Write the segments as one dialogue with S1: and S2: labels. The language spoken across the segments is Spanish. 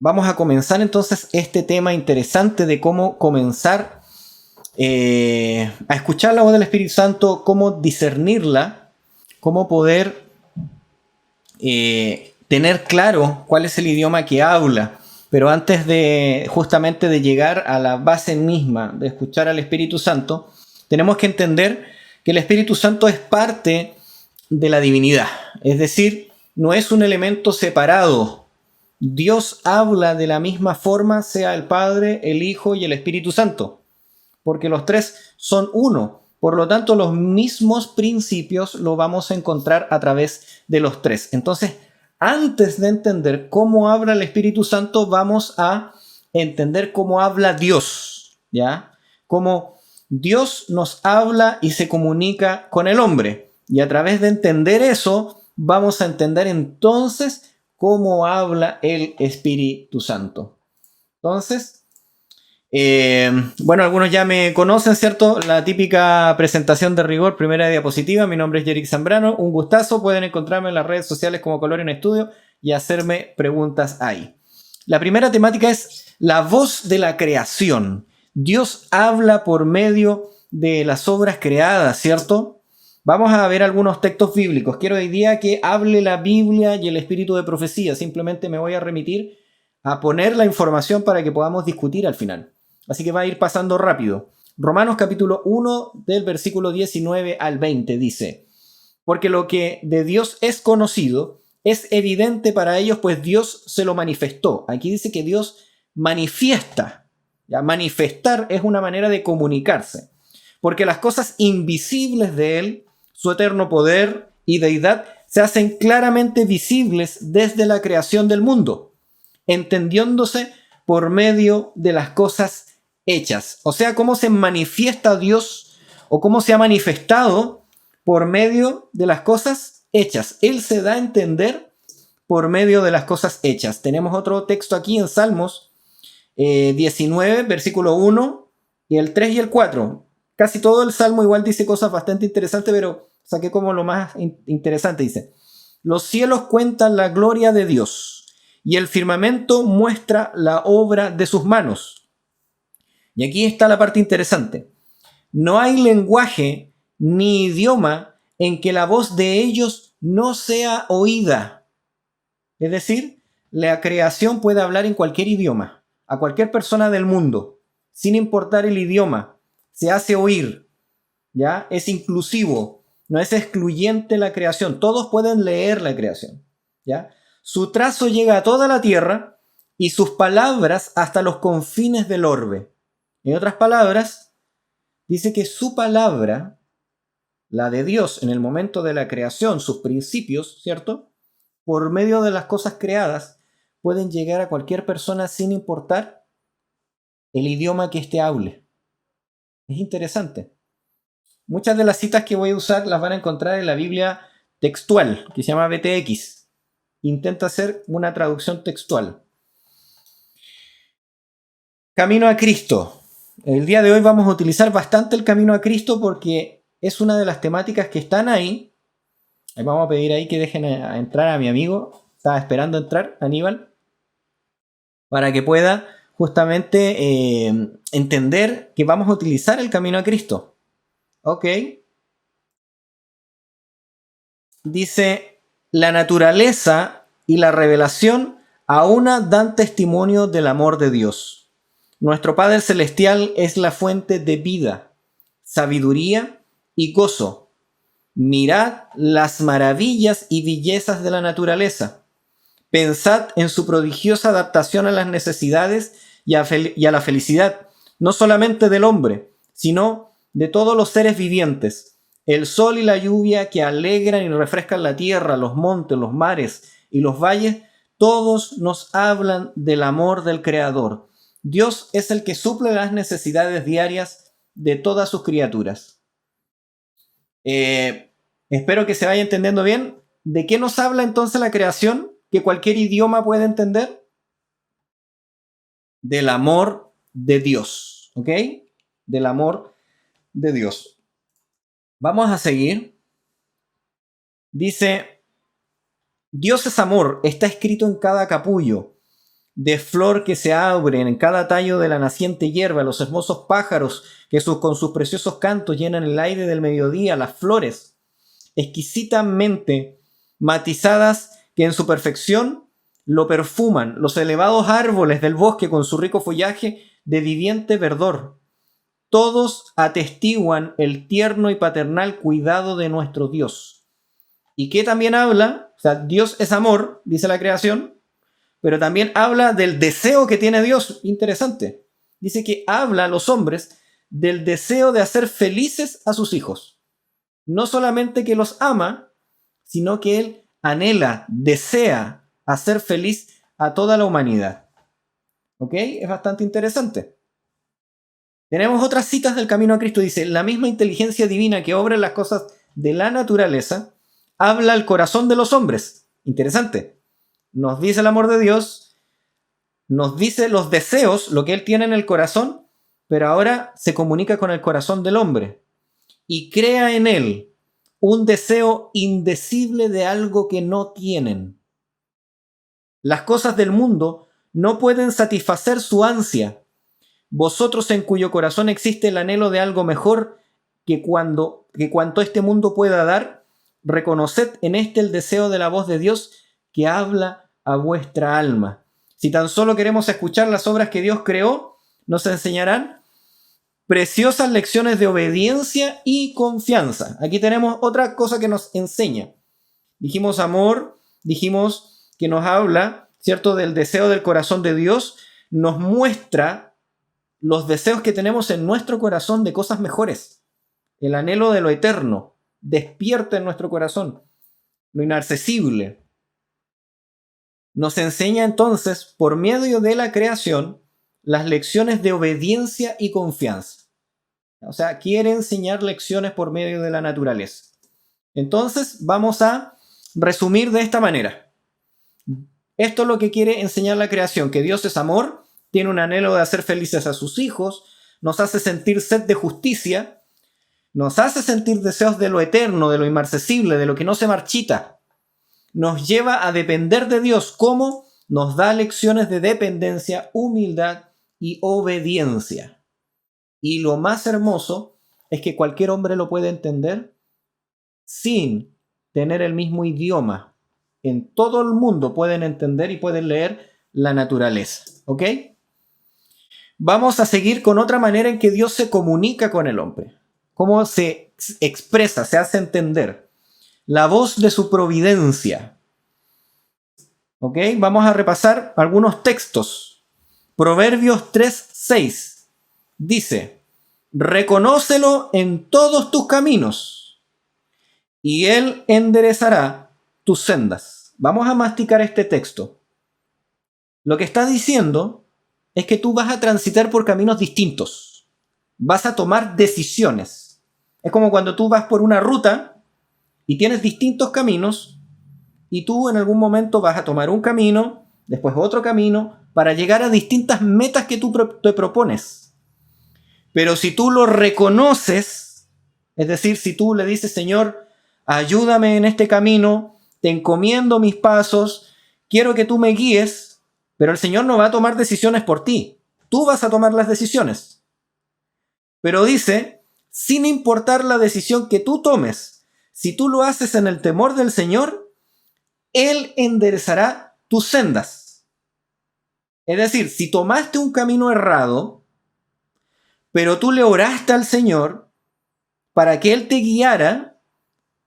S1: vamos a comenzar entonces este tema interesante de cómo comenzar a escuchar la voz del Espíritu Santo, cómo discernirla, cómo poder tener claro cuál es el idioma que habla. Pero antes de justamente de llegar a la base misma de escuchar al Espíritu Santo, tenemos que entender que el Espíritu Santo es parte de la divinidad. Es decir, no es un elemento separado. Dios habla de la misma forma, sea el Padre, el Hijo y el Espíritu Santo, porque los tres son uno. Por lo tanto, los mismos principios los vamos a encontrar a través de los tres. Entonces, antes de entender cómo habla el Espíritu Santo, vamos a entender cómo habla Dios, ¿ya? Cómo Dios nos habla y se comunica con el hombre. Y a través de entender eso, vamos a entender entonces cómo habla el Espíritu Santo. Entonces, bueno, algunos ya me conocen, ¿cierto? La típica presentación de rigor, primera diapositiva. Mi nombre es Yerick Zambrano, un gustazo. Pueden encontrarme en las redes sociales como Colorion Studio y hacerme preguntas ahí. La primera temática es la voz de la creación. Dios habla por medio de las obras creadas, ¿cierto? Vamos a ver algunos textos bíblicos. Quiero hoy día que hable la Biblia y el espíritu de profecía. Simplemente me voy a remitir a poner la información para que podamos discutir al final. Así que va a ir pasando rápido. Romanos capítulo 1 del versículo 19 al 20 dice: porque lo que de Dios es conocido es evidente para ellos, pues Dios se lo manifestó. Aquí dice que Dios manifiesta. ¿Ya? Manifestar es una manera de comunicarse. Porque las cosas invisibles de Él, su eterno poder y deidad, se hacen claramente visibles desde la creación del mundo, entendiéndose por medio de las cosas hechas. O sea, cómo se manifiesta Dios o cómo se ha manifestado por medio de las cosas hechas. Él se da a entender por medio de las cosas hechas. Tenemos otro texto aquí en Salmos 19, versículo 1 y el 3 y el 4. Casi todo el Salmo igual dice cosas bastante interesantes, pero saqué como lo más interesante. Dice: los cielos cuentan la gloria de Dios y el firmamento muestra la obra de sus manos. Y aquí está la parte interesante. No hay lenguaje ni idioma en que la voz de ellos no sea oída. Es decir, la creación puede hablar en cualquier idioma, a cualquier persona del mundo, sin importar el idioma. Se hace oír, ¿ya? Es inclusivo, no es excluyente la creación. Todos pueden leer la creación, ¿ya? Su trazo llega a toda la tierra y sus palabras hasta los confines del orbe. En otras palabras, dice que su palabra, la de Dios en el momento de la creación, sus principios, ¿cierto? Por medio de las cosas creadas, pueden llegar a cualquier persona sin importar el idioma que éste hable. Es interesante. Muchas de las citas que voy a usar las van a encontrar en la Biblia textual, que se llama BTX. Intenta hacer una traducción textual. Camino a Cristo. El día de hoy vamos a utilizar bastante el camino a Cristo porque es una de las temáticas que están ahí. Vamos a pedir ahí que dejen entrar a mi amigo. Estaba esperando entrar, Aníbal, para que pueda justamente entender que vamos a utilizar el camino a Cristo. Ok. Dice: la naturaleza y la revelación a una dan testimonio del amor de Dios. Nuestro Padre Celestial es la fuente de vida, sabiduría y gozo. Mirad las maravillas y bellezas de la naturaleza. Pensad en su prodigiosa adaptación a las necesidades y a la felicidad, no solamente del hombre, sino de todos los seres vivientes. El sol y la lluvia que alegran y refrescan la tierra, los montes, los mares y los valles, todos nos hablan del amor del Creador. Dios es el que suple las necesidades diarias de todas sus criaturas. Espero que se vaya entendiendo bien. ¿De qué nos habla entonces la creación que cualquier idioma puede entender? Del amor de Dios, ¿ok? Del amor de Dios. Vamos a seguir. Dice: Dios es amor, está escrito en cada capullo. de flor que se abren en cada tallo de la naciente hierba, los hermosos pájaros que con sus preciosos cantos llenan el aire del mediodía, las flores exquisitamente matizadas que en su perfección lo perfuman, los elevados árboles del bosque con su rico follaje de viviente verdor. Todos atestiguan el tierno y paternal cuidado de nuestro Dios. ¿Y qué también habla? O sea, Dios es amor, dice la creación, pero también habla del deseo que tiene Dios. Interesante. Dice que habla a los hombres del deseo de hacer felices a sus hijos. No solamente que los ama, sino que Él anhela, desea hacer feliz a toda la humanidad. ¿Ok? Es bastante interesante. Tenemos otras citas del Camino a Cristo. Dice, la misma inteligencia divina que obra en las cosas de la naturaleza, habla al corazón de los hombres. Interesante. Nos dice el amor de Dios, nos dice los deseos, lo que Él tiene en el corazón, pero ahora se comunica con el corazón del hombre y crea en él un deseo indecible de algo que no tienen. Las cosas del mundo no pueden satisfacer su ansia. Vosotros en cuyo corazón existe el anhelo de algo mejor que cuanto este mundo pueda dar, reconoced en este el deseo de la voz de Dios que habla a vuestra alma. Si tan solo queremos escuchar las obras que Dios creó, nos enseñarán preciosas lecciones de obediencia y confianza. Aquí tenemos otra cosa que nos enseña. Dijimos amor, dijimos que nos habla, ¿cierto?, del deseo del corazón de Dios, nos muestra los deseos que tenemos en nuestro corazón de cosas mejores. El anhelo de lo eterno despierta en nuestro corazón, lo inaccesible. Nos enseña entonces, por medio de la creación, las lecciones de obediencia y confianza. O sea, quiere enseñar lecciones por medio de la naturaleza. Entonces, vamos a resumir de esta manera. Esto es lo que quiere enseñar la creación, que Dios es amor, tiene un anhelo de hacer felices a sus hijos, nos hace sentir sed de justicia, nos hace sentir deseos de lo eterno, de lo inmarcesible, de lo que no se marchita. Nos lleva a depender de Dios, como nos da lecciones de dependencia, humildad y obediencia. Y lo más hermoso es que cualquier hombre lo puede entender sin tener el mismo idioma. En todo el mundo pueden entender y pueden leer la naturaleza. ¿Ok? Vamos a seguir con otra manera en que Dios se comunica con el hombre. Cómo se expresa, se hace entender. La voz de su providencia. ¿Ok? Vamos a repasar algunos textos. Proverbios 3:6 dice: reconócelo en todos tus caminos y Él enderezará tus sendas. Vamos a masticar este texto. Lo que está diciendo es que tú vas a transitar por caminos distintos. Vas a tomar decisiones. Es como cuando tú vas por una ruta y tienes distintos caminos y tú en algún momento vas a tomar un camino, después otro camino, para llegar a distintas metas que tú te propones. Pero si tú lo reconoces, es decir, si tú le dices, Señor, ayúdame en este camino, te encomiendo mis pasos, quiero que tú me guíes, pero el Señor no va a tomar decisiones por ti. Tú vas a tomar las decisiones. Pero dice, sin importar la decisión que tú tomes, si tú lo haces en el temor del Señor, Él enderezará tus sendas. Es decir, si tomaste un camino errado, pero tú le oraste al Señor para que Él te guiara,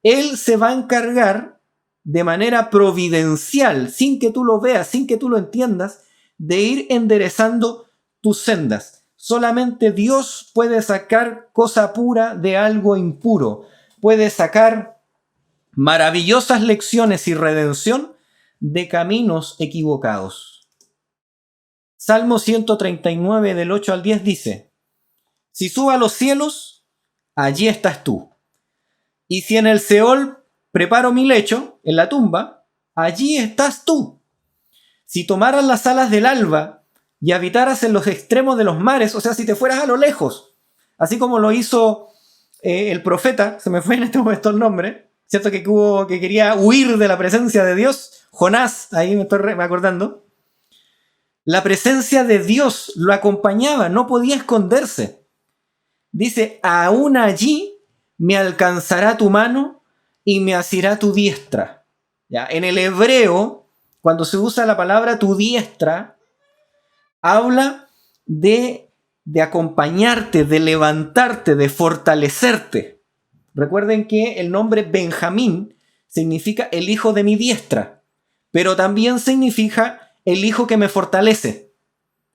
S1: Él se va a encargar de manera providencial, sin que tú lo veas, sin que tú lo entiendas, de ir enderezando tus sendas. Solamente Dios puede sacar cosa pura de algo impuro. Puede sacar maravillosas lecciones y redención de caminos equivocados. Salmo 139 del 8 al 10 dice: si subo a los cielos, allí estás tú. Y si en el Seol preparo mi lecho, en la tumba, allí estás tú. Si tomaras las alas del alba y habitaras en los extremos de los mares, o sea, si te fueras a lo lejos, así como lo hizo el profeta, se me fue en este momento el nombre, ¿cierto? Que quería huir de la presencia de Dios, Jonás, ahí me estoy acordando. La presencia de Dios lo acompañaba, no podía esconderse. Dice, aún allí me alcanzará tu mano y me asirá tu diestra. ¿Ya? En el hebreo, cuando se usa la palabra tu diestra, habla de acompañarte, de levantarte, de fortalecerte. Recuerden que el nombre Benjamín significa el hijo de mi diestra, pero también significa el hijo que me fortalece.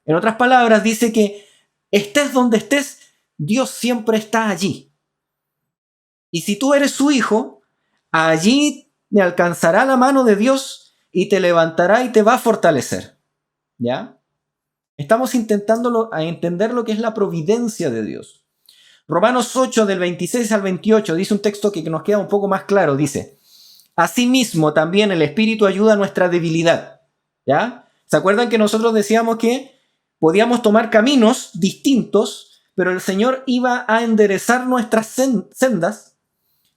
S1: En otras palabras, dice que estés donde estés, Dios siempre está allí. Y si tú eres su hijo, allí me alcanzará la mano de Dios y te levantará y te va a fortalecer. ¿Ya? Estamos intentando entender lo que es la providencia de Dios. Romanos 8, del 26 al 28, dice un texto que nos queda un poco más claro. Dice, asimismo también el Espíritu ayuda a nuestra debilidad. ¿Ya? ¿Se acuerdan que nosotros decíamos que podíamos tomar caminos distintos, pero el Señor iba a enderezar nuestras sendas?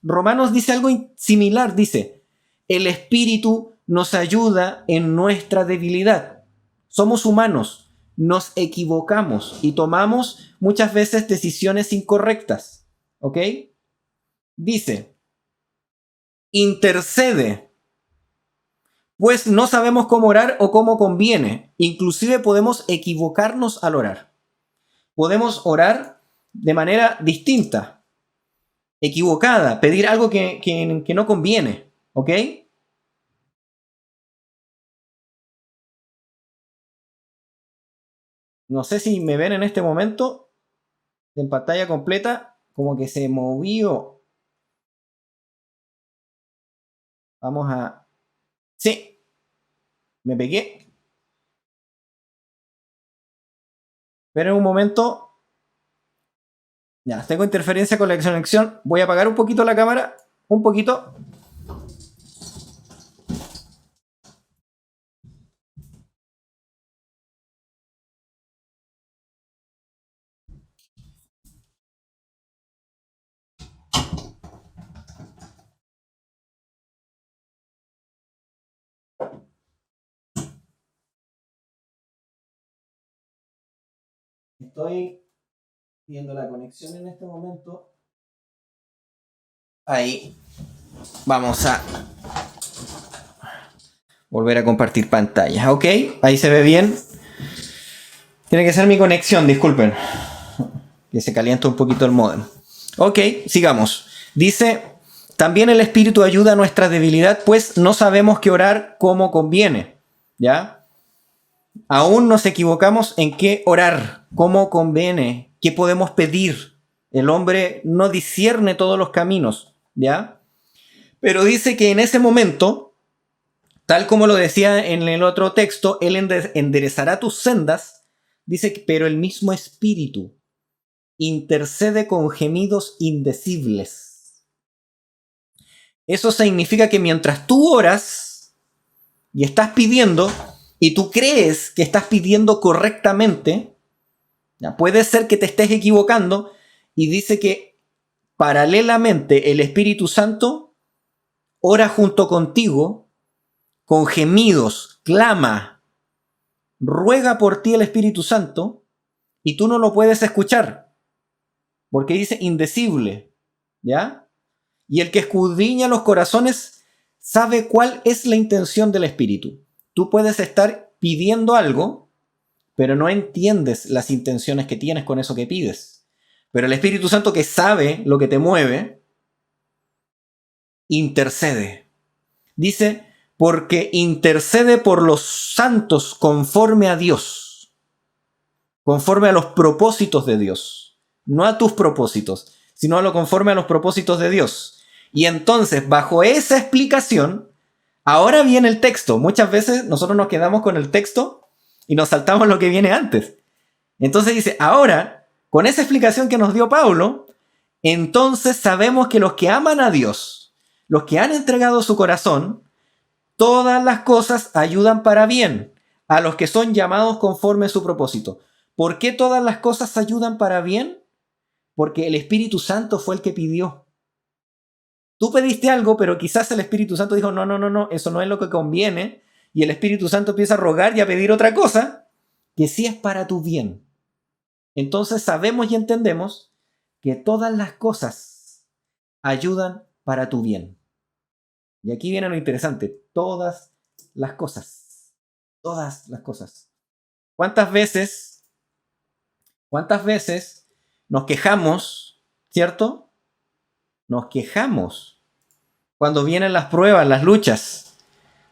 S1: Romanos dice algo similar. Dice, el Espíritu nos ayuda en nuestra debilidad. Somos humanos. Nos equivocamos y tomamos muchas veces decisiones incorrectas. ¿Ok? Dice, intercede, pues no sabemos cómo orar o cómo conviene. Inclusive podemos equivocarnos al orar. Podemos orar de manera distinta, equivocada, pedir algo que no conviene. ¿Ok? No sé si me ven en este momento en pantalla completa, como que se movió. Vamos a... Sí, me pegué. Pero en un momento... Ya, tengo interferencia con la conexión. Voy a apagar un poquito la cámara. Un poquito. Estoy viendo la conexión en este momento. Ahí. Vamos a volver a compartir pantalla. Ok, ahí se ve bien. Tiene que ser mi conexión, disculpen. Que se calienta un poquito el módem. Ok, sigamos. Dice, también el Espíritu ayuda a nuestra debilidad, pues no sabemos qué orar como conviene. ¿Ya? Aún nos equivocamos en qué orar, cómo conviene, qué podemos pedir. El hombre no discierne todos los caminos, ¿ya? Pero dice que en ese momento, tal como lo decía en el otro texto, Él enderezará tus sendas, dice, pero el mismo Espíritu intercede con gemidos indecibles. Eso significa que mientras tú oras y estás pidiendo, y tú crees que estás pidiendo correctamente, ¿ya? Puede ser que te estés equivocando, y dice que paralelamente el Espíritu Santo ora junto contigo con gemidos, clama, ruega por ti el Espíritu Santo, y tú no lo puedes escuchar, porque dice indecible, ¿ya? Y el que escudriña los corazones sabe cuál es la intención del Espíritu. Tú puedes estar pidiendo algo, pero no entiendes las intenciones que tienes con eso que pides. Pero el Espíritu Santo, que sabe lo que te mueve, intercede. Dice, porque intercede por los santos conforme a Dios, conforme a los propósitos de Dios, no a tus propósitos, sino a lo conforme a los propósitos de Dios. Y entonces, bajo esa explicación, ahora viene el texto. Muchas veces nosotros nos quedamos con el texto y nos saltamos lo que viene antes. Entonces dice, ahora, con esa explicación que nos dio Pablo, entonces sabemos que los que aman a Dios, los que han entregado su corazón, todas las cosas ayudan para bien a los que son llamados conforme a su propósito. ¿Por qué todas las cosas ayudan para bien? Porque el Espíritu Santo fue el que pidió. Tú pediste algo, pero quizás el Espíritu Santo dijo, no, eso no es lo que conviene. Y el Espíritu Santo empieza a rogar y a pedir otra cosa. que sí es para tu bien. Entonces sabemos y entendemos que todas las cosas ayudan para tu bien. Y aquí viene lo interesante, todas las cosas. Todas las cosas. ¿Cuántas veces nos quejamos, cierto? Nos quejamos cuando vienen las pruebas, las luchas,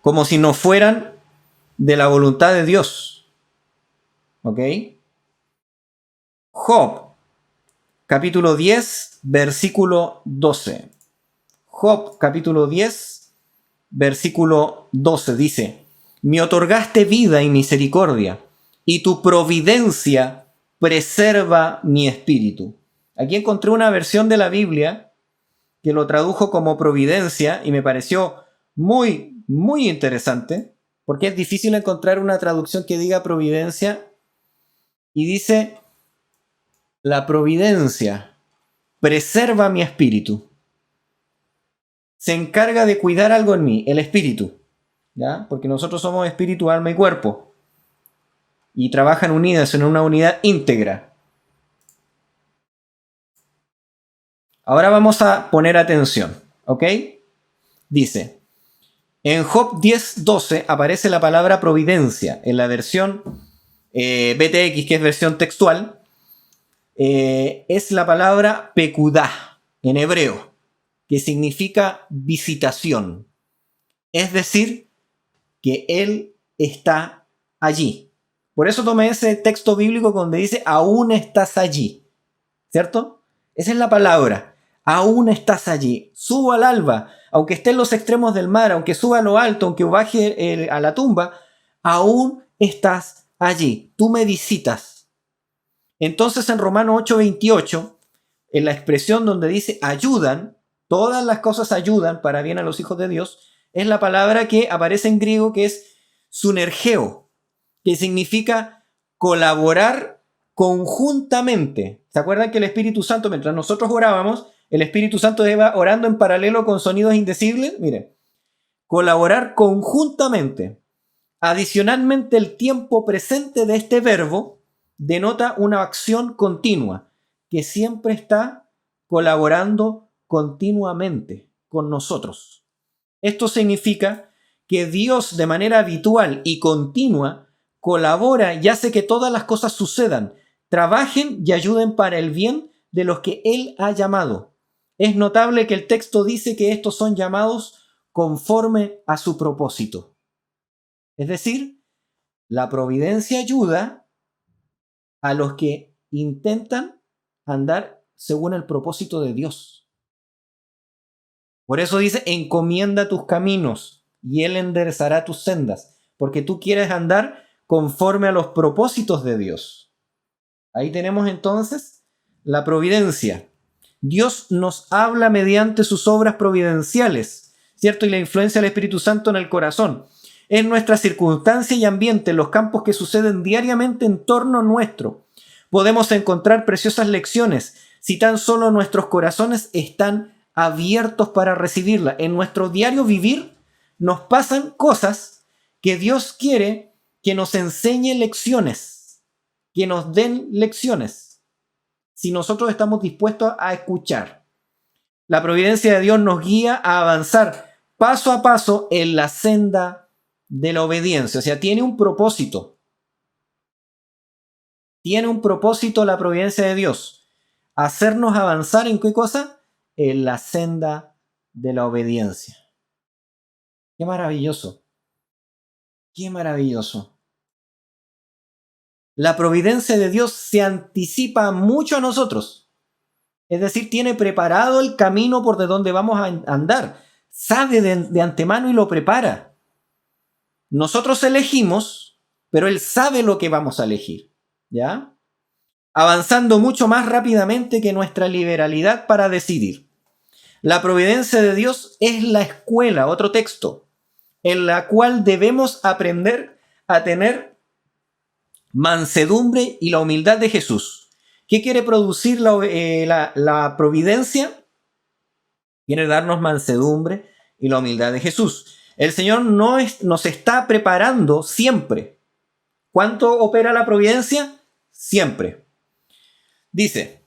S1: como si no fueran de la voluntad de Dios. ¿Ok? Job, capítulo 10, versículo 12. Job, capítulo 10, versículo 12 dice: Me otorgaste vida y misericordia, y tu providencia preserva mi espíritu. Aquí encontré una versión de la Biblia que lo tradujo como providencia y me pareció muy, muy interesante, porque es difícil encontrar una traducción que diga providencia, y dice: la providencia preserva mi espíritu. Se encarga de cuidar algo en mí, el espíritu, ¿ya? Porque nosotros somos espíritu, alma y cuerpo, y trabajan unidas en una unidad íntegra. Ahora vamos a poner atención, ¿ok? Dice, en Job 10:12 aparece la palabra providencia. En la versión BTX, que es versión textual, es la palabra pekudá en hebreo, que significa visitación. Es decir, que Él está allí. Por eso tomé ese texto bíblico donde dice, aún estás allí. ¿Cierto? Esa es la palabra. Aún estás allí. Subo al alba, aunque esté en los extremos del mar, aunque suba a lo alto, aunque baje a la tumba, aún estás allí. Tú me visitas. Entonces en Romanos 8:28, en la expresión donde dice ayudan, todas las cosas ayudan para bien a los hijos de Dios, es la palabra que aparece en griego, que es sunergeo, que significa colaborar conjuntamente. ¿Se acuerdan que el Espíritu Santo, mientras nosotros orábamos, el Espíritu Santo iba orando en paralelo con sonidos indecibles? Miren, colaborar conjuntamente. Adicionalmente, el tiempo presente de este verbo denota una acción continua que siempre está colaborando continuamente con nosotros. Esto significa que Dios de manera habitual y continua colabora y hace que todas las cosas sucedan, trabajen y ayuden para el bien de los que Él ha llamado. Es notable que el texto dice que estos son llamados conforme a su propósito. Es decir, la providencia ayuda a los que intentan andar según el propósito de Dios. Por eso dice, encomienda tus caminos y Él enderezará tus sendas, porque tú quieres andar conforme a los propósitos de Dios. Ahí tenemos entonces la providencia. Dios nos habla mediante sus obras providenciales, ¿cierto? Y la influencia del Espíritu Santo en el corazón. En nuestra circunstancia y ambiente, en los campos que suceden diariamente en torno nuestro, podemos encontrar preciosas lecciones si tan solo nuestros corazones están abiertos para recibirla. En nuestro diario vivir nos pasan cosas que Dios quiere que nos enseñe lecciones, que nos den lecciones, si nosotros estamos dispuestos a escuchar. La providencia de Dios nos guía a avanzar paso a paso en la senda de la obediencia. O sea, tiene un propósito. Tiene un propósito la providencia de Dios. Hacernos avanzar ¿en qué cosa? En la senda de la obediencia. Qué maravilloso. Qué maravilloso. La providencia de Dios se anticipa mucho a nosotros. Es decir, tiene preparado el camino por de donde vamos a andar. Sabe de antemano y lo prepara. Nosotros elegimos, pero Él sabe lo que vamos a elegir. ¿Ya? Avanzando mucho más rápidamente que nuestra liberalidad para decidir. La providencia de Dios es la escuela, otro texto, en la cual debemos aprender a tener mansedumbre y la humildad de Jesús. ¿Qué quiere producir la providencia? Quiere darnos mansedumbre y la humildad de Jesús. El Señor nos está preparando siempre. ¿Cuánto opera la providencia? Siempre. Dice,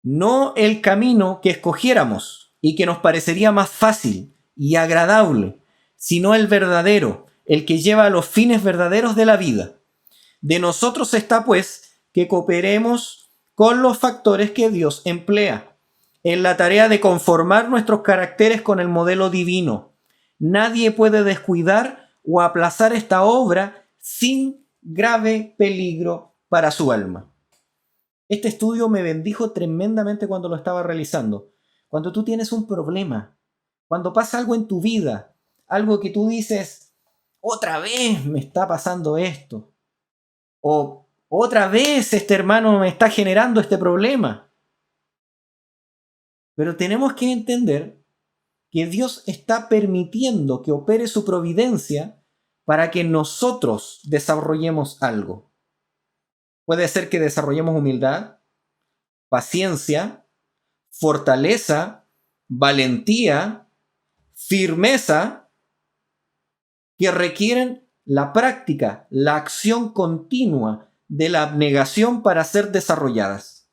S1: no el camino que escogiéramos y que nos parecería más fácil y agradable, sino el verdadero, el que lleva a los fines verdaderos de la vida. De nosotros está, pues, que cooperemos con los factores que Dios emplea en la tarea de conformar nuestros caracteres con el modelo divino. Nadie puede descuidar o aplazar esta obra sin grave peligro para su alma. Este estudio me bendijo tremendamente cuando lo estaba realizando. Cuando tú tienes un problema, cuando pasa algo en tu vida, algo que tú dices, otra vez me está pasando esto, o otra vez este hermano me está generando este problema. Pero tenemos que entender que Dios está permitiendo que opere su providencia para que nosotros desarrollemos algo. Puede ser que desarrollemos humildad, paciencia, fortaleza, valentía, firmeza, que requieren la práctica, la acción continua de la abnegación para ser desarrolladas.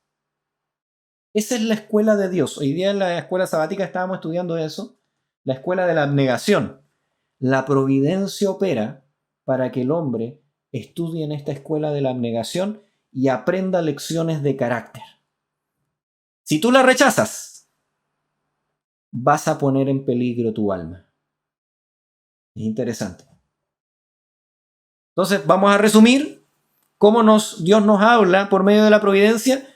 S1: Esa es la escuela de Dios. Hoy día en la escuela sabática estábamos estudiando eso, la escuela de la abnegación. La providencia opera para que el hombre estudie en esta escuela de la abnegación y aprenda lecciones de carácter. Si tú la rechazas, vas a poner en peligro tu alma. Es interesante. Entonces, vamos a resumir cómo Dios nos habla por medio de la providencia.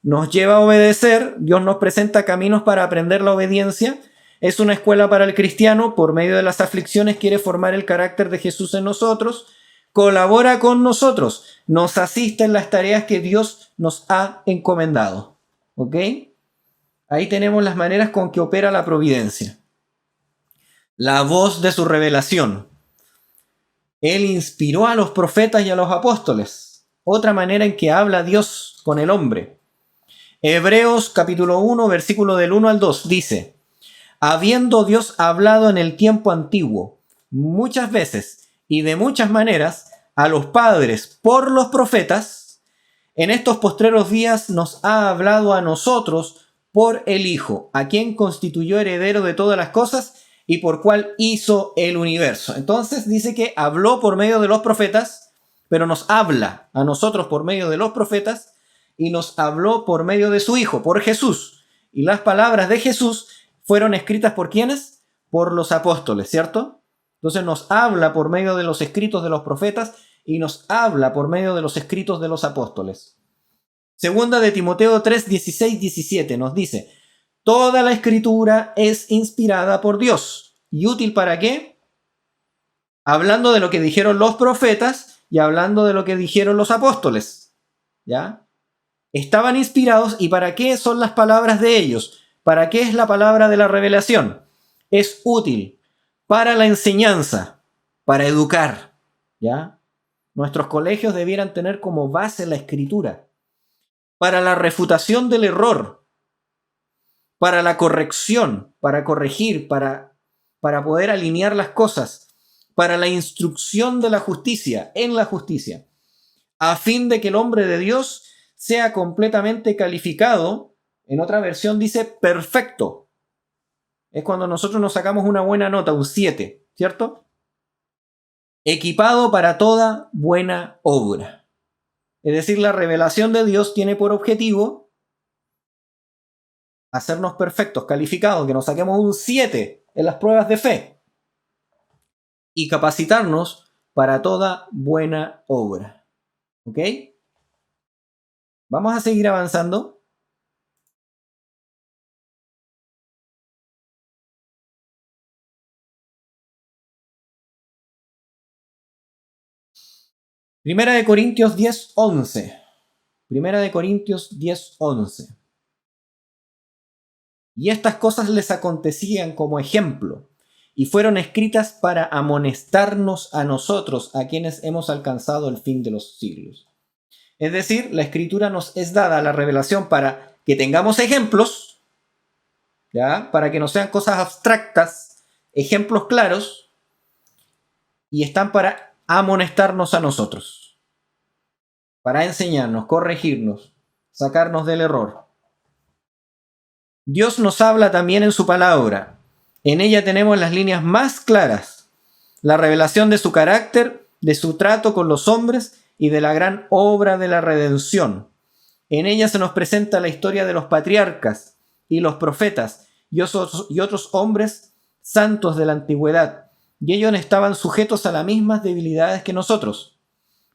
S1: Nos lleva a obedecer, Dios nos presenta caminos para aprender la obediencia. Es una escuela para el cristiano, por medio de las aflicciones quiere formar el carácter de Jesús en nosotros, colabora con nosotros, nos asiste en las tareas que Dios nos ha encomendado. ¿Ok? Ahí tenemos las maneras con que opera la providencia. La voz de su revelación. Él inspiró a los profetas y a los apóstoles. Otra manera en que habla Dios con el hombre. Hebreos capítulo 1, versículo del 1 al 2 dice: habiendo Dios hablado en el tiempo antiguo, muchas veces y de muchas maneras, a los padres por los profetas, en estos postreros días nos ha hablado a nosotros por el Hijo, a quien constituyó heredero de todas las cosas y por cual hizo el universo. Entonces dice que habló por medio de los profetas, pero nos habla a nosotros por medio de los profetas y nos habló por medio de su Hijo, por Jesús. Y las palabras de Jesús fueron escritas ¿por quiénes? Por los apóstoles, ¿cierto? Entonces nos habla por medio de los escritos de los profetas y nos habla por medio de los escritos de los apóstoles. Segunda de Timoteo 3, 16, 17 nos dice: toda la escritura es inspirada por Dios. ¿Y útil para qué? Hablando de lo que dijeron los profetas y hablando de lo que dijeron los apóstoles. ¿Ya? Estaban inspirados. ¿Y para qué son las palabras de ellos? ¿Para qué es la palabra de la revelación? Es útil para la enseñanza, para educar. ¿Ya? Nuestros colegios debieran tener como base la escritura. Para la refutación del error, para la corrección, para corregir, para poder alinear las cosas, para la instrucción de la justicia, en la justicia, a fin de que el hombre de Dios sea completamente calificado. En otra versión dice perfecto. Es cuando nosotros nos sacamos una buena nota, un 7, ¿cierto? Equipado para toda buena obra. Es decir, la revelación de Dios tiene por objetivo hacernos perfectos, calificados, que nos saquemos un 7 en las pruebas de fe y capacitarnos para toda buena obra. ¿Ok? Vamos a seguir avanzando. Primera de Corintios 10, 11. Primera de Corintios 10, 11. Y estas cosas les acontecían como ejemplo, y fueron escritas para amonestarnos a nosotros, a quienes hemos alcanzado el fin de los siglos. Es decir, la escritura nos es dada la revelación para que tengamos ejemplos, ¿ya? Para que no sean cosas abstractas, ejemplos claros, y están para amonestarnos a nosotros, para enseñarnos, corregirnos, sacarnos del error. Dios nos habla también en su palabra. En ella tenemos las líneas más claras, la revelación de su carácter, de su trato con los hombres y de la gran obra de la redención. En ella se nos presenta la historia de los patriarcas y los profetas y otros hombres santos de la antigüedad, y ellos estaban sujetos a las mismas debilidades que nosotros.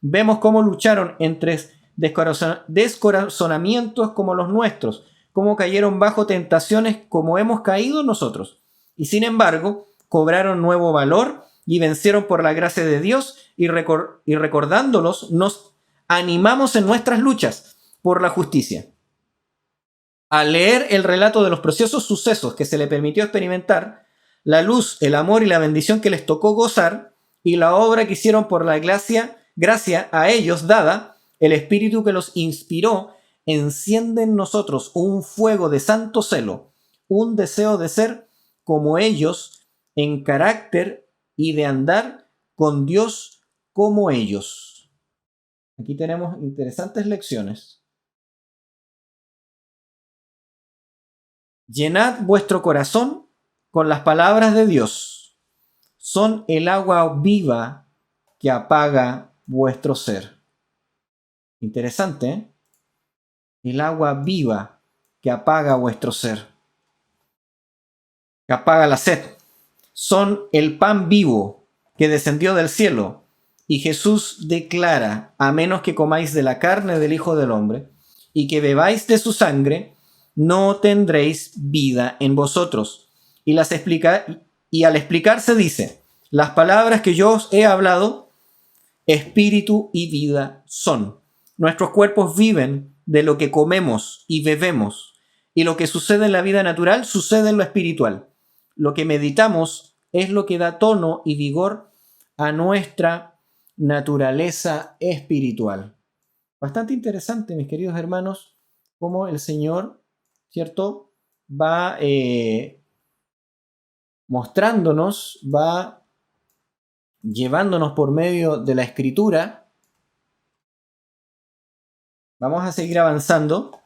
S1: Vemos cómo lucharon entre descorazonamientos como los nuestros, cómo cayeron bajo tentaciones como hemos caído nosotros, y sin embargo cobraron nuevo valor y vencieron por la gracia de Dios, y recordándolos nos animamos en nuestras luchas por la justicia. Al leer el relato de los preciosos sucesos que se le permitió experimentar, la luz, el amor y la bendición que les tocó gozar, y la obra que hicieron por la gracia a ellos dada, el espíritu que los inspiró, enciende en nosotros un fuego de santo celo, un deseo de ser como ellos en carácter y de andar con Dios como ellos. Aquí tenemos interesantes lecciones. Llenad vuestro corazón con las palabras de Dios. Son el agua viva que apaga vuestro ser. Interesante, ¿eh? El agua viva que apaga vuestro ser, que apaga la sed. Son el pan vivo que descendió del cielo. Y Jesús declara: a menos que comáis de la carne del Hijo del Hombre y que bebáis de su sangre, no tendréis vida en vosotros. Y al explicarse dice: las palabras que yo os he hablado, espíritu y vida son. Nuestros cuerpos viven de lo que comemos y bebemos, y lo que sucede en la vida natural sucede en lo espiritual. Lo que meditamos es lo que da tono y vigor a nuestra naturaleza espiritual. Bastante interesante, mis queridos hermanos, cómo el Señor, ¿cierto?, va mostrándonos, va llevándonos por medio de la Escritura. Vamos a seguir avanzando.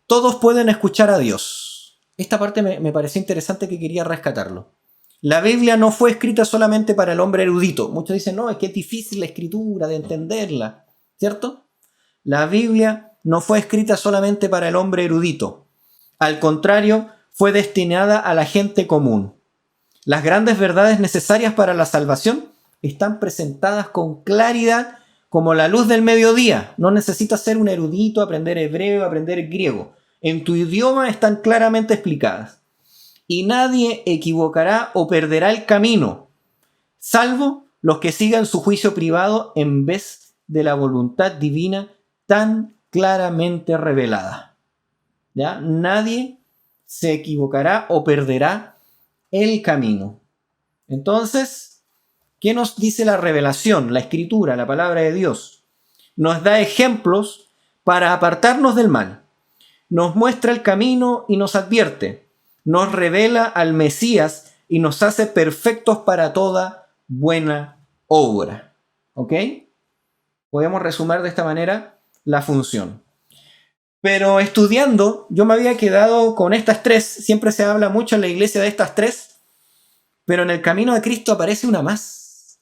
S1: Todos pueden escuchar a Dios. Esta parte me pareció interesante, que quería rescatarlo. La Biblia no fue escrita solamente para el hombre erudito. Muchos dicen: no, es que es difícil la escritura, de entenderla, ¿cierto? La Biblia no fue escrita solamente para el hombre erudito. Al contrario, fue destinada a la gente común. Las grandes verdades necesarias para la salvación están presentadas con claridad como la luz del mediodía. No necesitas ser un erudito, aprender hebreo, aprender griego. En tu idioma están claramente explicadas. Y nadie equivocará o perderá el camino, salvo los que sigan su juicio privado en vez de la voluntad divina tan claramente revelada. ¿Ya? Nadie se equivocará o perderá el camino. Entonces, ¿qué nos dice la revelación, la escritura, la palabra de Dios? Nos da ejemplos para apartarnos del mal. Nos muestra el camino y nos advierte. Nos revela al Mesías y nos hace perfectos para toda buena obra. ¿Ok? Podemos resumir de esta manera la función. Pero estudiando, yo me había quedado con estas tres. Siempre se habla mucho en la iglesia de estas tres, pero en el camino de Cristo aparece una más,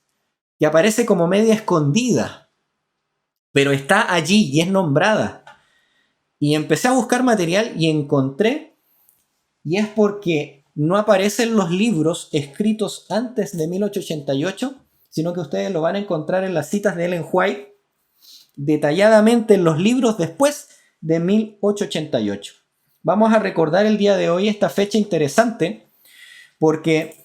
S1: que aparece como media escondida, pero está allí y es nombrada. Y empecé a buscar material y encontré, y es porque no aparece en los libros escritos antes de 1888, sino que ustedes lo van a encontrar en las citas de Ellen White, detalladamente en los libros después de 1888. Vamos a recordar el día de hoy esta fecha interesante, porque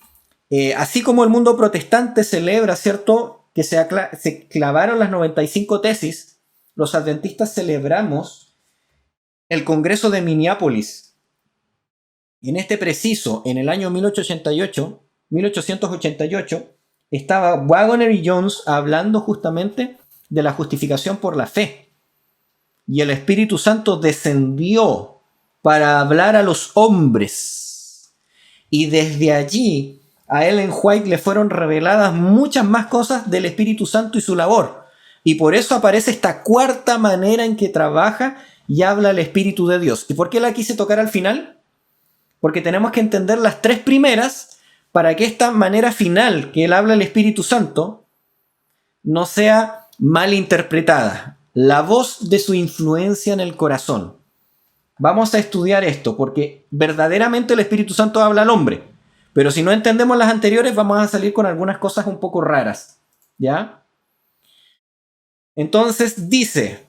S1: así como el mundo protestante celebra, ¿cierto?, que se clavaron las 95 tesis, los adventistas celebramos el Congreso de Minneapolis. En este preciso, en el año 1888, estaba Waggoner y Jones hablando justamente de la justificación por la fe. Y el Espíritu Santo descendió para hablar a los hombres. Y desde allí a Ellen White le fueron reveladas muchas más cosas del Espíritu Santo y su labor. Y por eso aparece esta cuarta manera en que trabaja y habla el Espíritu de Dios. ¿Y por qué la quise tocar al final? Porque tenemos que entender las tres primeras para que esta manera final que él habla el Espíritu Santo no sea mal interpretada. La voz de su influencia en el corazón. Vamos a estudiar esto porque verdaderamente el Espíritu Santo habla al hombre. Pero si no entendemos las anteriores vamos a salir con algunas cosas un poco raras. ¿Ya? Entonces dice,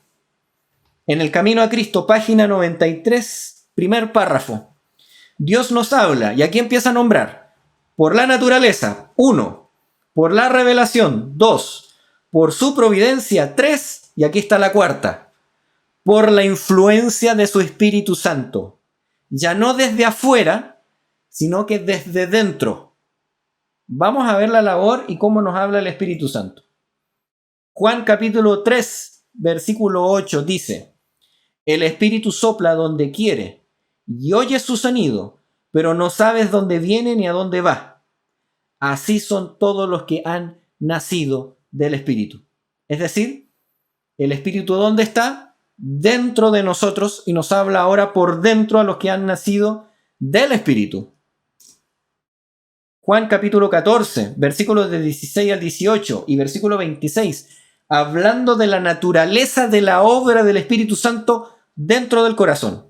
S1: en el Camino a Cristo, página 93, primer párrafo. Dios nos habla, y aquí empieza a nombrar, por la naturaleza, 1, por la revelación, 2, por su providencia, 3, y aquí está la cuarta, por la influencia de su Espíritu Santo. Ya no desde afuera, sino que desde dentro. Vamos a ver la labor y cómo nos habla el Espíritu Santo. Juan capítulo 3, versículo 8 dice, el Espíritu sopla donde quiere y oyes su sonido, pero no sabes dónde viene ni a dónde va. Así son todos los que han nacido del Espíritu. Es decir, el Espíritu ¿dónde está? Dentro de nosotros y nos habla ahora por dentro a los que han nacido del Espíritu. Juan capítulo 14, versículos de 16 al 18 y versículo 26, hablando de la naturaleza de la obra del Espíritu Santo dentro del corazón.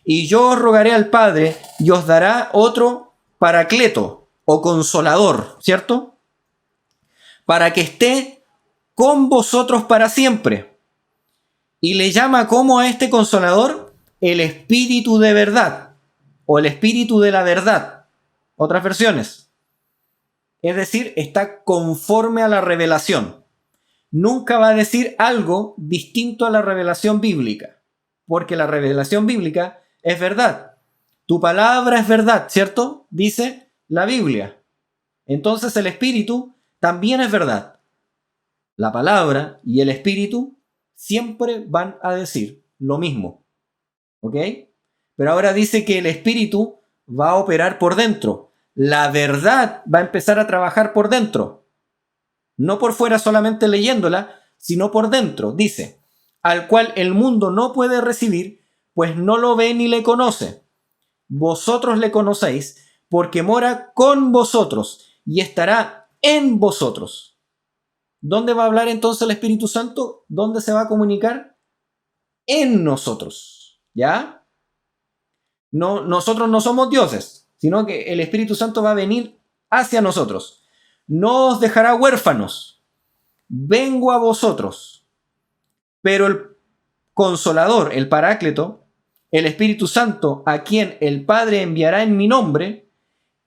S1: Y yo os rogaré al Padre y os dará otro paracleto o consolador, ¿cierto? Para que esté con vosotros para siempre. Y le llama como a este consolador el Espíritu de verdad o el Espíritu de la verdad. Otras versiones. Es decir, está conforme a la revelación. Nunca va a decir algo distinto a la revelación bíblica. Porque la revelación bíblica es verdad. Tu palabra es verdad, ¿cierto? Dice la Biblia. Entonces el Espíritu también es verdad. La palabra y el Espíritu siempre van a decir lo mismo. ¿Ok? Pero ahora dice que el Espíritu va a operar por dentro. La verdad va a empezar a trabajar por dentro. No por fuera solamente leyéndola, sino por dentro. Dice, al cual el mundo no puede recibir, pues no lo ve ni le conoce. Vosotros le conocéis, porque mora con vosotros y estará en vosotros. ¿Dónde va a hablar entonces el Espíritu Santo? ¿Dónde se va a comunicar? En nosotros. ¿Ya? No, nosotros no somos dioses, sino que el Espíritu Santo va a venir hacia nosotros. No os dejará huérfanos. Vengo a vosotros. Pero el Consolador, el Paráclito, el Espíritu Santo, a quien el Padre enviará en mi nombre,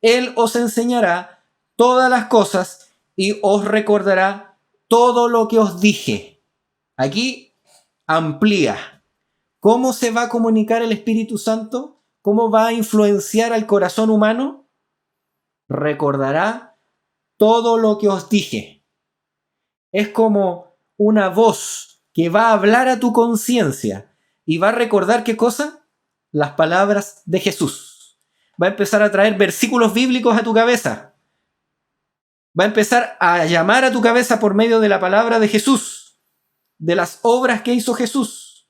S1: Él os enseñará todas las cosas y os recordará todo lo que os dije. Aquí amplía. ¿Cómo se va a comunicar el Espíritu Santo? ¿Cómo va a influenciar al corazón humano? Recordará todo lo que os dije. Es como una voz que va a hablar a tu conciencia y va a recordar ¿qué cosa? Las palabras de Jesús. Va a empezar a traer versículos bíblicos a tu cabeza. Va a empezar a llamar a tu cabeza por medio de la palabra de Jesús, de las obras que hizo Jesús.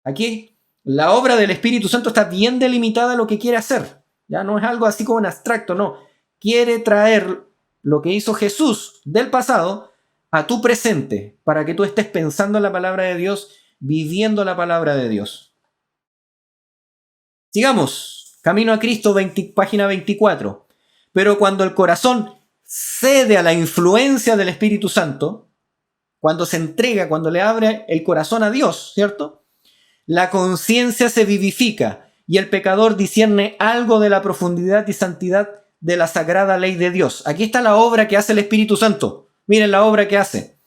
S1: Aquí la obra del Espíritu Santo está bien delimitada a lo que quiere hacer. Ya no es algo así como en abstracto, no. Quiere traer lo que hizo Jesús del pasado a tu presente, para que tú estés pensando en la palabra de Dios, viviendo la palabra de Dios. Sigamos. Camino a Cristo, página 24. Pero cuando el corazón cede a la influencia del Espíritu Santo, cuando se entrega, cuando le abre el corazón a Dios, ¿cierto? La conciencia se vivifica y el pecador discierne algo de la profundidad y santidad de la sagrada ley de Dios. Aquí está la obra que hace el Espíritu Santo. Miren la obra que hace.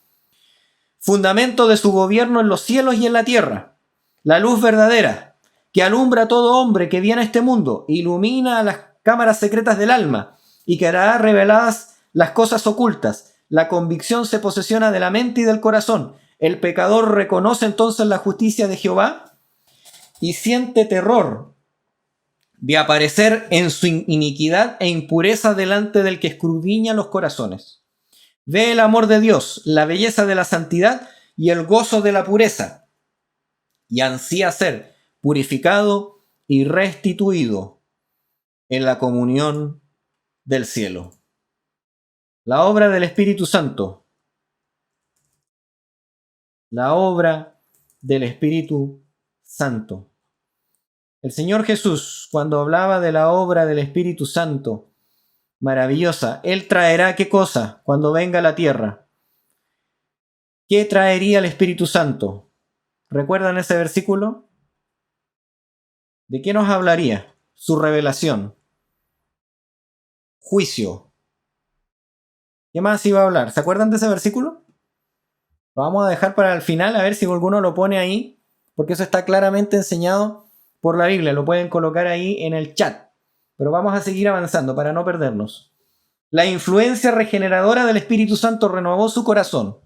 S1: Fundamento de su gobierno en los cielos y en la tierra. La luz verdadera, que alumbra a todo hombre que viene a este mundo, ilumina a las cámaras secretas del alma y que hará reveladas las cosas ocultas. La convicción se posesiona de la mente y del corazón. El pecador reconoce entonces la justicia de Jehová y siente terror de aparecer en su iniquidad e impureza delante del que escudriña los corazones. Ve el amor de Dios, la belleza de la santidad y el gozo de la pureza, y ansía ser purificado y restituido en la comunión del cielo. La obra del Espíritu Santo. La obra del Espíritu Santo. El Señor Jesús, cuando hablaba de la obra del Espíritu Santo, maravillosa, Él traerá ¿qué cosa? Cuando venga a la tierra. ¿Qué traería el Espíritu Santo? ¿Recuerdan ese versículo? ¿De qué nos hablaría? Su revelación. Juicio. ¿Qué más iba a hablar? ¿Se acuerdan de ese versículo? Lo vamos a dejar para el final, a ver si alguno lo pone ahí, porque eso está claramente enseñado por la Biblia. Lo pueden colocar ahí en el chat. Pero vamos a seguir avanzando para no perdernos. La influencia regeneradora del Espíritu Santo renovó su corazón.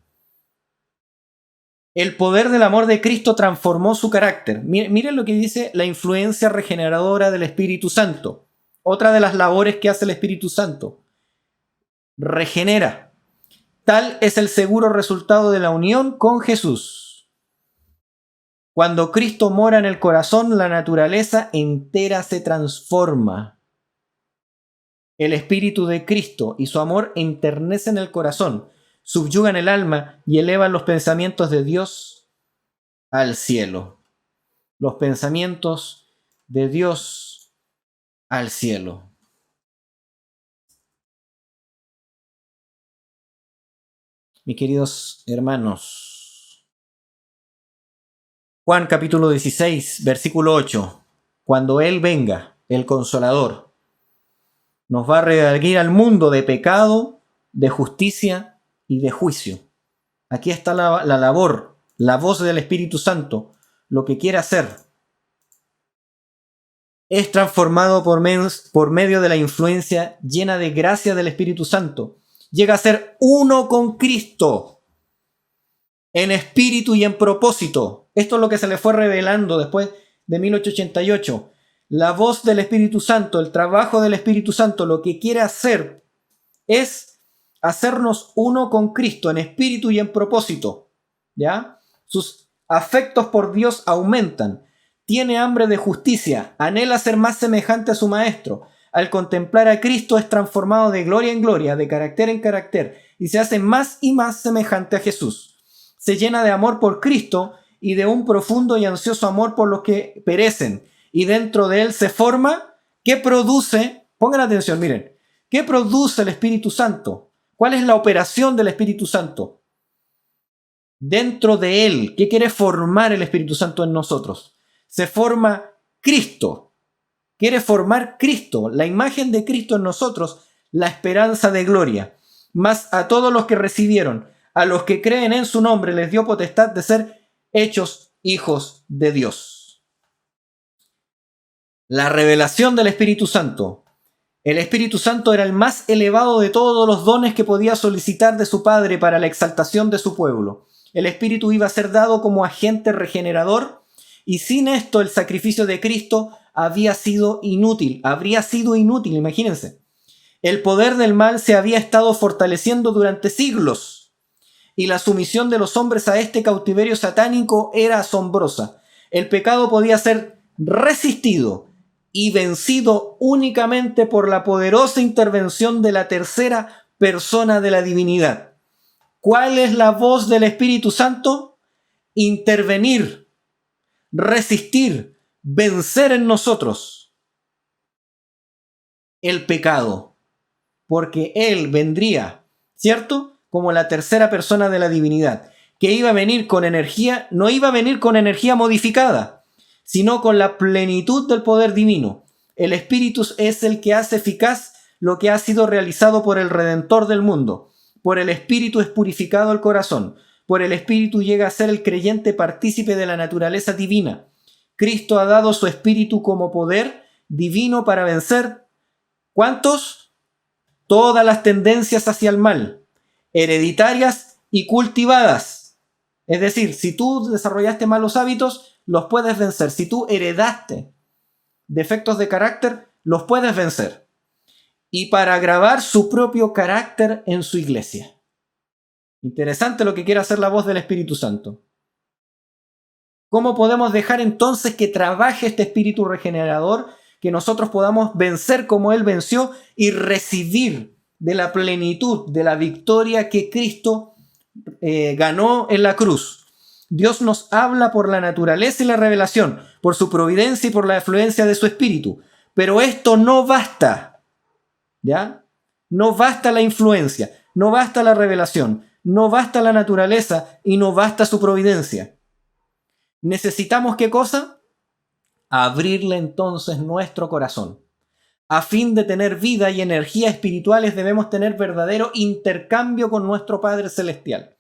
S1: El poder del amor de Cristo transformó su carácter. Miren lo que dice la influencia regeneradora del Espíritu Santo. Otra de las labores que hace el Espíritu Santo. Regenera. Tal es el seguro resultado de la unión con Jesús. Cuando Cristo mora en el corazón, la naturaleza entera se transforma. El Espíritu de Cristo y su amor enternecen el corazón, subyugan el alma y elevan los pensamientos de Dios al cielo. Los pensamientos de Dios al cielo. Mis queridos hermanos, Juan capítulo 16, versículo 8. Cuando Él venga, el Consolador, nos va a redarguir al mundo de pecado, de justicia y de juicio. Aquí está la labor, la voz del Espíritu Santo, lo que quiere hacer. Es transformado por medio de la influencia llena de gracia del Espíritu Santo. Llega a ser uno con Cristo, en espíritu y en propósito. Esto es lo que se le fue revelando después de 1888. La voz del Espíritu Santo, el trabajo del Espíritu Santo, lo que quiere hacer es hacernos uno con Cristo, en espíritu y en propósito. ¿Ya? Sus afectos por Dios aumentan. Tiene hambre de justicia, anhela ser más semejante a su Maestro. Al contemplar a Cristo es transformado de gloria en gloria, de carácter en carácter, y se hace más y más semejante a Jesús. Se llena de amor por Cristo y de un profundo y ansioso amor por los que perecen. Y dentro de él se forma, ¿qué produce? Pongan atención, miren. ¿Qué produce el Espíritu Santo? ¿Cuál es la operación del Espíritu Santo? Dentro de él, ¿qué quiere formar el Espíritu Santo en nosotros? Se forma Cristo. Quiere formar Cristo, la imagen de Cristo en nosotros, la esperanza de gloria. Mas a todos los que recibieron, a los que creen en su nombre, les dio potestad de ser hechos hijos de Dios. La revelación del Espíritu Santo. El Espíritu Santo era el más elevado de todos los dones que podía solicitar de su Padre para la exaltación de su pueblo. El Espíritu iba a ser dado como agente regenerador, y sin esto el sacrificio de Cristo habría sido inútil, imagínense. El poder del mal se había estado fortaleciendo durante siglos, y la sumisión de los hombres a este cautiverio satánico era asombrosa. El pecado podía ser resistido y vencido únicamente por la poderosa intervención de la tercera persona de la divinidad. ¿Cuál es la voz del Espíritu Santo? Intervenir, resistir, vencer en nosotros el pecado, porque Él vendría, ¿cierto?, como la tercera persona de la divinidad, que iba a venir con energía, no iba a venir con energía modificada, sino con la plenitud del poder divino. El Espíritu es el que hace eficaz lo que ha sido realizado por el Redentor del mundo. Por el Espíritu es purificado el corazón. Por el Espíritu llega a ser el creyente partícipe de la naturaleza divina. Cristo ha dado su Espíritu como poder divino para vencer, ¿cuántos? Todas las tendencias hacia el mal, hereditarias y cultivadas. Es decir, si tú desarrollaste malos hábitos, los puedes vencer. Si tú heredaste defectos de carácter, los puedes vencer. Y para grabar su propio carácter en su iglesia. Interesante lo que quiere hacer la voz del Espíritu Santo. ¿Cómo podemos dejar entonces que trabaje este espíritu regenerador, que nosotros podamos vencer como Él venció y recibir de la plenitud, de la victoria que Cristo ganó en la cruz? Dios nos habla por la naturaleza y la revelación, por su providencia y por la afluencia de su espíritu. Pero esto no basta, ¿ya? No basta la influencia, no basta la revelación, no basta la naturaleza y no basta su providencia. ¿Necesitamos qué cosa? Abrirle entonces nuestro corazón. A fin de tener vida y energía espirituales debemos tener verdadero intercambio con nuestro Padre Celestial.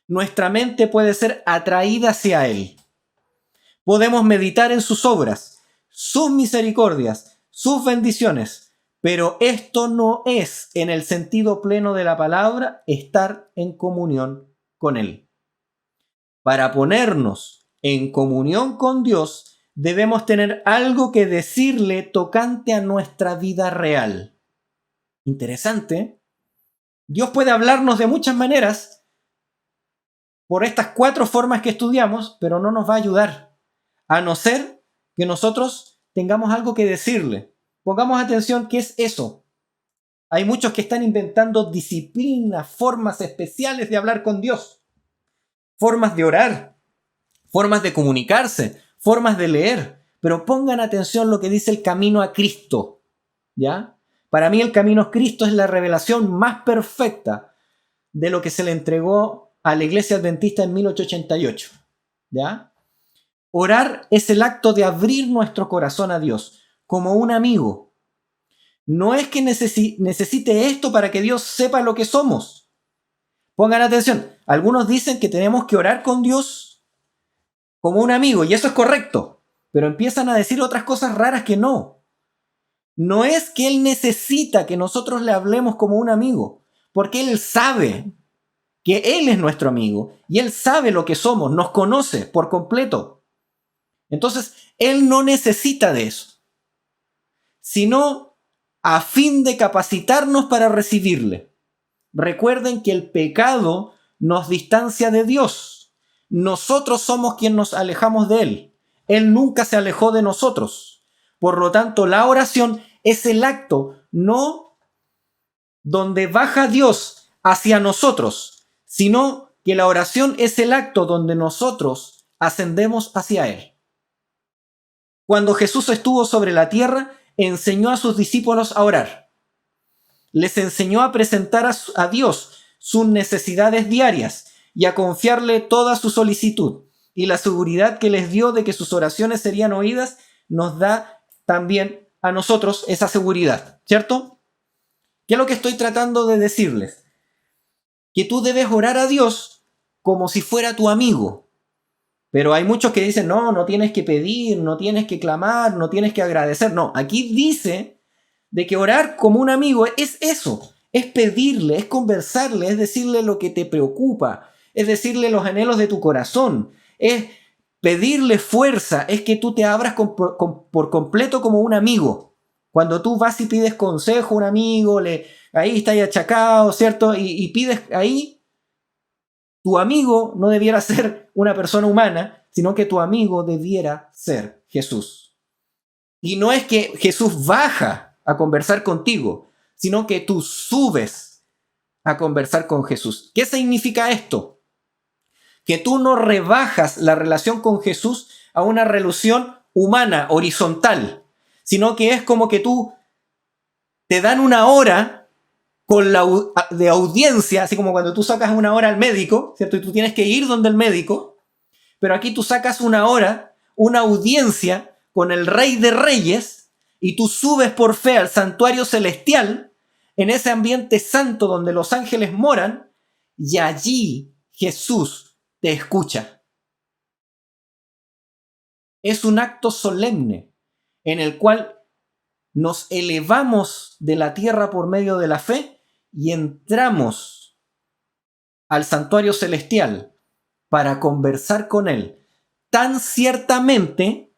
S1: Nuestra mente puede ser atraída hacia Él. Podemos meditar en sus obras, sus misericordias, sus bendiciones, pero esto no es, en el sentido pleno de la palabra, estar en comunión con Él. Para ponernos en comunión con Dios, debemos tener algo que decirle tocante a nuestra vida real. Interesante. Dios puede hablarnos de muchas maneras por estas 4 formas que estudiamos, pero no nos va a ayudar, a no ser que nosotros tengamos algo que decirle. Pongamos atención, ¿qué es eso? Hay muchos que están inventando disciplinas, formas especiales de hablar con Dios, formas de orar, formas de comunicarse, formas de leer. Pero pongan atención lo que dice el camino a Cristo, ¿ya? Para mí el camino a Cristo es la revelación más perfecta de lo que se le entregó a la Iglesia Adventista en 1888, ¿ya? Orar es el acto de abrir nuestro corazón a Dios, como un amigo. No es que necesite esto para que Dios sepa lo que somos. Pongan atención, algunos dicen que tenemos que orar con Dios como un amigo, y eso es correcto, pero empiezan a decir otras cosas raras que no. No es que Él necesita que nosotros le hablemos como un amigo, porque Él sabe que Él es nuestro amigo, y Él sabe lo que somos, nos conoce por completo. Entonces, Él no necesita de eso, sino a fin de capacitarnos para recibirle. Recuerden que el pecado nos distancia de Dios. Nosotros somos quienes nos alejamos de Él. Él nunca se alejó de nosotros. Por lo tanto, la oración es el acto no donde baja Dios hacia nosotros, sino que la oración es el acto donde nosotros ascendemos hacia Él. Cuando Jesús estuvo sobre la tierra, enseñó a sus discípulos a orar. Les enseñó a presentar a Dios sus necesidades diarias y a confiarle toda su solicitud. Y la seguridad que les dio de que sus oraciones serían oídas nos da también a nosotros esa seguridad, ¿cierto? ¿Qué es lo que estoy tratando de decirles? Que tú debes orar a Dios como si fuera tu amigo. Pero hay muchos que dicen, no tienes que pedir, no tienes que clamar, no tienes que agradecer. No, aquí dice de que orar como un amigo es eso, es pedirle, es conversarle, es decirle lo que te preocupa, es decirle los anhelos de tu corazón, es pedirle fuerza, es que tú te abras por completo como un amigo. Cuando tú vas y pides consejo a un amigo, ahí está ahí achacado, ¿cierto? Y pides ahí, tu amigo no debiera ser una persona humana, sino que tu amigo debiera ser Jesús. Y no es que Jesús baja a conversar contigo, sino que tú subes a conversar con Jesús. ¿Qué significa esto? Que tú no rebajas la relación con Jesús a una relación humana, horizontal, sino que es como que tú te dan una hora de audiencia, así como cuando tú sacas una hora al médico, ¿cierto? Y tú tienes que ir donde el médico, pero aquí tú sacas una hora, una audiencia con el Rey de Reyes, y tú subes por fe al santuario celestial, en ese ambiente santo donde los ángeles moran, y allí Jesús te escucha. Es un acto solemne en el cual nos elevamos de la tierra por medio de la fe y entramos al santuario celestial para conversar con Él tan ciertamente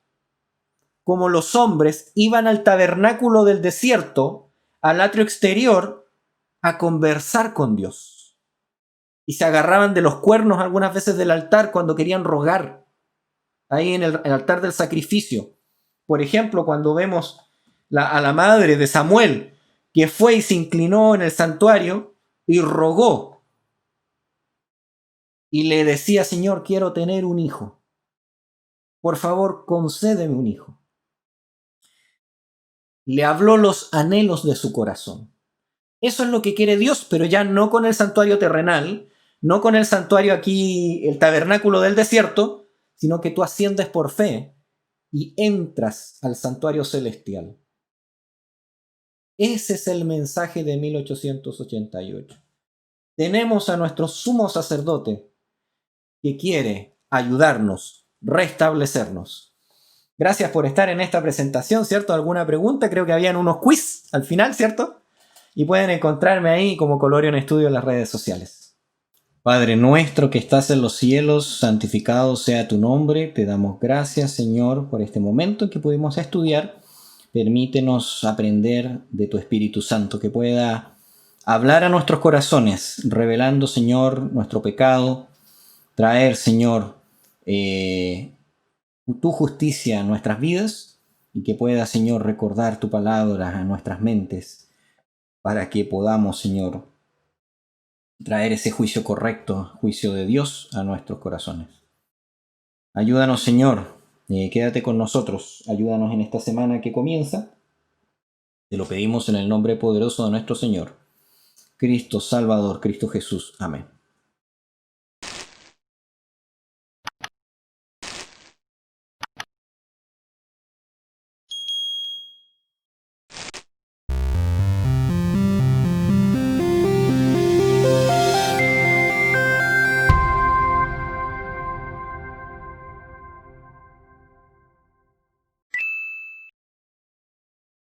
S1: como los hombres iban al tabernáculo del desierto, al atrio exterior, a conversar con Dios. Y se agarraban de los cuernos algunas veces del altar cuando querían rogar, ahí en el altar del sacrificio. Por ejemplo, cuando vemos a la madre de Samuel, que fue y se inclinó en el santuario y rogó. Y le decía, Señor, quiero tener un hijo. Por favor, concédeme un hijo. Le habló los anhelos de su corazón. Eso es lo que quiere Dios, pero ya no con el santuario terrenal, no con el santuario aquí, el tabernáculo del desierto, sino que tú asciendes por fe y entras al santuario celestial. Ese es el mensaje de 1888. Tenemos a nuestro sumo sacerdote que quiere ayudarnos, restablecernos. Gracias por estar en esta presentación, ¿cierto? ¿Alguna pregunta? Creo que habían unos quiz al final, ¿cierto? Y pueden encontrarme ahí como Colorion Studio en las redes sociales. Padre nuestro que estás en los cielos, santificado sea tu nombre. Te damos gracias, Señor, por este momento en que pudimos estudiar. Permítenos aprender de tu Espíritu Santo, que pueda hablar a nuestros corazones, revelando, Señor, nuestro pecado, traer, Señor, tu justicia a nuestras vidas y que pueda, Señor, recordar tu palabra a nuestras mentes para que podamos, Señor, traer ese juicio correcto, juicio de Dios a nuestros corazones. Ayúdanos, Señor, quédate con nosotros, ayúdanos en esta semana que comienza. Te lo pedimos en el nombre poderoso de nuestro Señor, Cristo Salvador, Cristo Jesús. Amén.